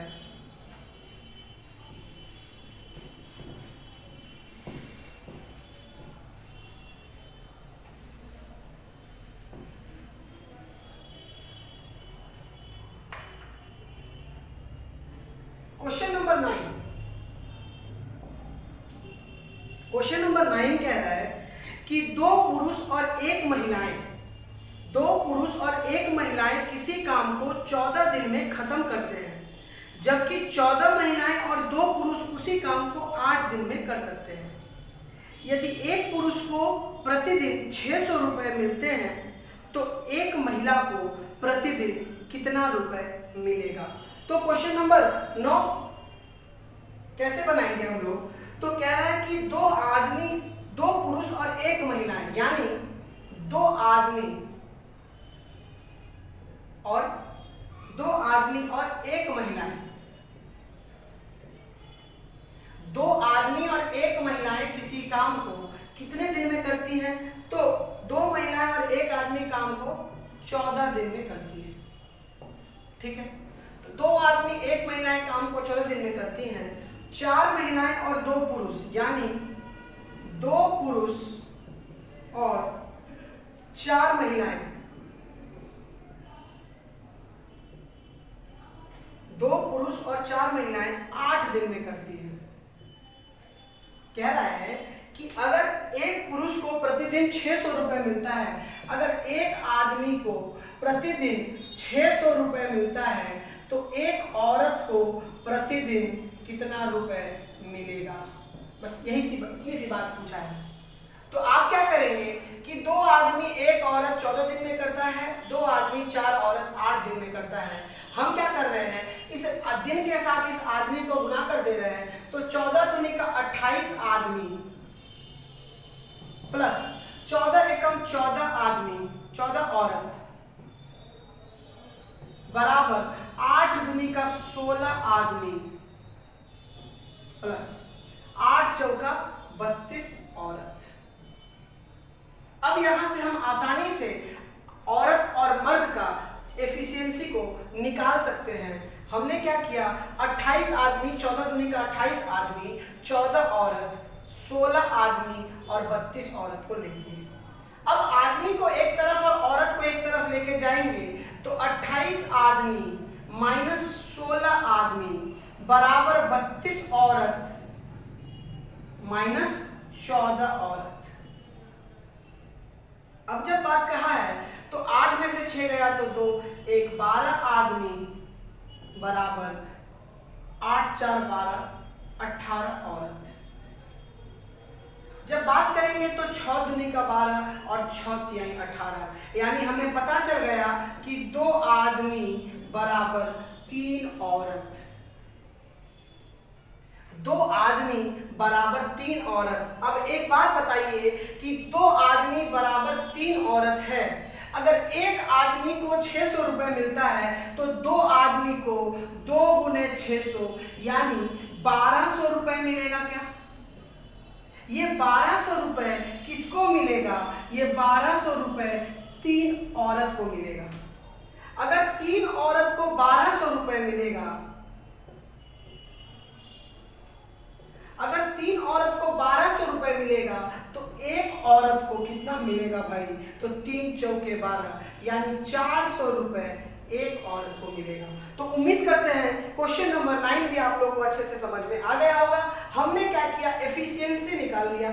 क्वेश्चन नंबर 9 कह रहा है कि दो पुरुष और एक महिलाएं किसी काम को 14 दिन में खत्म करते हैं, जबकि 14 महिलाएं और 2 पुरुष उसी काम को 8 दिन में कर सकते हैं। यदि एक पुरुष को प्रतिदिन 600 रुपए मिलते हैं तो एक महिला को प्रतिदिन कितना रुपए मिलेगा। तो क्वेश्चन नंबर 9 कैसे बनाएंगे हम लोग, तो कह रहा है कि 2 पुरुष और एक महिलाएं, यानी 2 आदमी और एक महिलाएं, 2 आदमी और एक महिलाएं किसी काम को कितने दिन में करती हैं, तो 2 महिलाएं और एक आदमी काम को 14 दिन में करती है। ठीक है, तो 2 आदमी एक महिलाएं काम को 14 दिन में करती हैं। 4 महिलाएं और 2 पुरुष, यानी 2 पुरुष और 4 महिलाएं, 2 पुरुष और 4 महिलाएं 8 दिन में करती हैं। कह रहा है कि अगर एक पुरुष को प्रतिदिन 600 रुपए मिलता है, अगर एक आदमी को प्रतिदिन 600 रुपए मिलता है तो एक औरत को प्रतिदिन कितना रुपए मिलेगा। बस इतनी सी बात पूछा है। तो आप क्या करेंगे कि 2 आदमी एक औरत 14 दिन में करता है, 2 आदमी 4 औरत 8 दिन में करता है। हम क्या कर रहे हैं, इस दिन के साथ इस आदमी को गुना कर दे रहे हैं, तो 14 दूनी का 28 आदमी प्लस 14 एकम 14 आदमी 14 औरत बराबर 8 दूनी का 16 आदमी प्लस 8 चौका 32 औरत। अब यहां से हम आसानी से औरत और मर्द का एफिशिएंसी को निकाल सकते हैं। हमने क्या किया, 28 आदमी, 14 दूनी का 28 आदमी, 14 औरत, 16 आदमी और 32 औरत को लिख दिए। अब आदमी को एक तरफ और औरत को एक तरफ लेके जाएंगे तो 28 आदमी माइनस 16 आदमी बराबर 32 औरत माइनस 14 औरत। अब जब बात कहा है तो 8 में से 6 गया तो 2, 1 12 आदमी बराबर 8 4 12 18 औरत। जब बात करेंगे तो 6 दूनी का 12 और 6 तिहाई 18, यानी हमें पता चल गया कि 2 आदमी बराबर 3 औरत। 2 आदमी बराबर 3 औरत। अब एक बात बताइए कि 2 आदमी बराबर 3 औरत है, अगर एक आदमी को 600 रुपए मिलता है तो 2 आदमी को 2 गुने 600 यानी 1200 रुपए मिलेगा। क्या ये 1200 रुपए किसको मिलेगा? ये 1200 रुपए 3 औरत को मिलेगा। अगर 3 औरत को 1200 रुपए मिलेगा, अगर 3 औरत को 1200 रुपए मिलेगा तो एक औरत को कितना मिलेगा भाई? तो 3 चौके 12 यानी 400 रुपए एक औरत को मिलेगा। तो उम्मीद करते हैं क्वेश्चन नंबर 9 भी आप लोगों को अच्छे से समझ में आ गया होगा। हमने क्या किया, एफिशिएंसी निकाल लिया।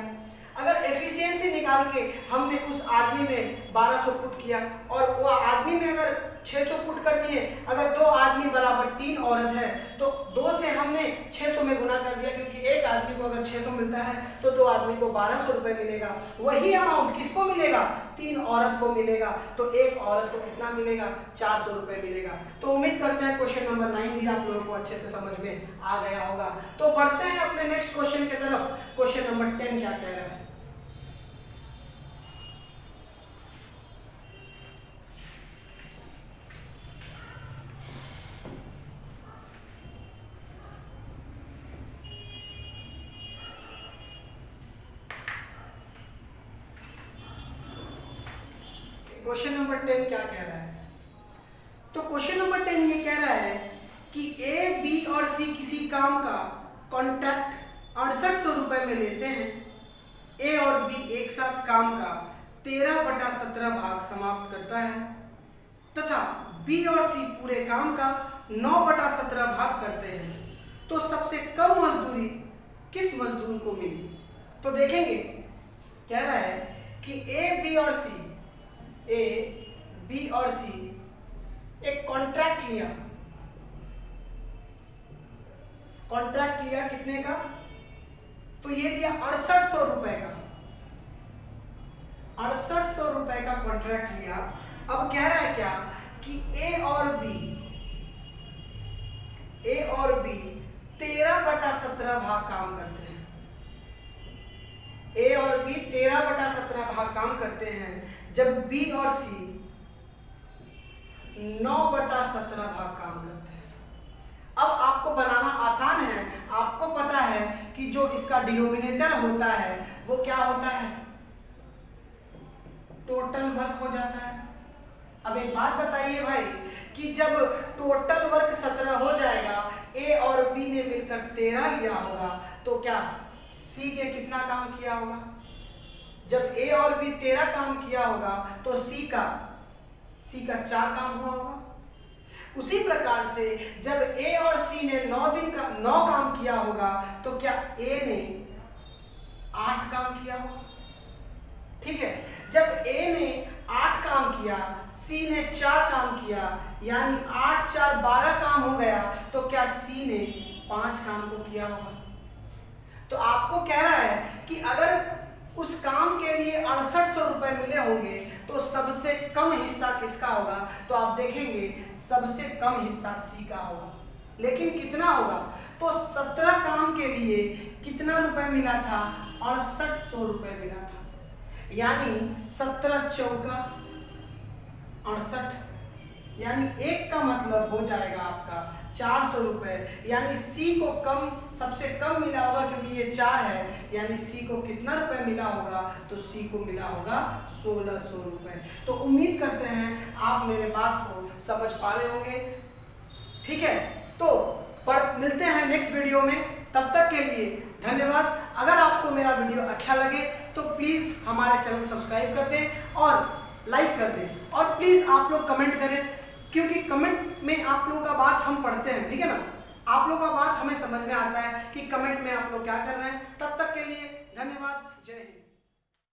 अगर एफिशिएंसी निकाल के हमने उस आदमी में 1200 पुट किया और वो आदमी में अगर 600 पुट कर दिए, अगर 2 आदमी बराबर 3 औरत है तो 2 से हमने 600 में गुना कर दिया, क्योंकि एक आदमी को अगर 600 मिलता है तो 2 आदमी को 1200 रुपए मिलेगा। वही अमाउंट किसको मिलेगा? 3 औरत को मिलेगा। तो एक औरत को कितना मिलेगा? 400 रुपए मिलेगा। तो उम्मीद करते हैं क्वेश्चन नंबर 9 भी आप लोगों को अच्छे से समझ में आ गया होगा। तो बढ़ते हैं अपने नेक्स्ट क्वेश्चन की तरफ। क्वेश्चन नंबर 10 क्या कह रहा है? क्वेश्चन नंबर 10 क्या कह रहा है? तो क्वेश्चन नंबर 10 ये कह रहा है कि ए, बी और सी किसी काम का कॉन्ट्रैक्ट 6800 रुपए में लेते हैं। ए और बी एक साथ काम का 13/17 भाग समाप्त करता है तथा बी और सी पूरे काम का 9/17 भाग करते हैं। तो सबसे कम मजदूरी किस मजदूर को मिली? तो देखेंगे, कह रहा है कि ए, बी और सी, ए, बी और सी एक कॉन्ट्रैक्ट लिया। कॉन्ट्रैक्ट लिया कितने का? तो ये लिया 6800 रुपए का। 6800 रुपए का कॉन्ट्रैक्ट लिया। अब कह रहा है क्या कि ए और बी 13/17 भाग काम करते हैं। ए और बी 13/17 भाग काम करते हैं, जब बी और सी 9/17 भाग काम करते हैं। अब आपको बनाना आसान है। आपको पता है कि जो इसका डिनोमिनेटर होता है वो क्या होता है? टोटल वर्क हो जाता है। अब एक बात बताइए भाई कि जब टोटल वर्क 17 हो जाएगा, ए और बी ने मिलकर 13 लिया होगा, तो क्या सी ने कितना काम किया होगा? जब ए और बी 13 काम किया होगा तो सी का 4 काम हुआ होगा। उसी प्रकार से जब ए और सी ने 9 काम किया होगा तो क्या ए ने 8 काम किया होगा। ठीक है, जब ए ने 8 काम किया, सी ने 4 काम किया, यानी 8 4 12 काम हो गया, तो क्या सी ने 5 काम को किया होगा। तो आपको कह रहा है कि अगर उस काम के लिए 6800 रुपए मिले होंगे तो सबसे कम हिस्सा किसका होगा? तो आप देखेंगे सबसे कम हिस्सा सी का होगा। लेकिन कितना होगा? तो 17 काम के लिए कितना रुपए मिला था? 6800 रुपए मिला था। यानी 17 चौका 68 यानी 1 का मतलब हो जाएगा आपका 400 रुपये। यानी सी को कम, सबसे कम मिला होगा क्योंकि ये 4 है, यानी सी को कितना रुपए मिला होगा, तो सी को मिला होगा 1600 रुपये। तो उम्मीद करते हैं आप मेरे बात को समझ पा रहे होंगे। ठीक है, तो मिलते हैं नेक्स्ट वीडियो में, तब तक के लिए धन्यवाद। अगर आपको मेरा वीडियो अच्छा लगे तो प्लीज़ हमारे चैनल को सब्सक्राइब कर दें और लाइक कर दें, और प्लीज़ आप लोग कमेंट करें, क्योंकि कमेंट में आप लोगों का बात हम पढ़ते हैं। ठीक है ना, आप लोगों का बात हमें समझ में आता है कि कमेंट में आप लोग क्या कर रहे हैं। तब तक के लिए धन्यवाद, जय हिंद।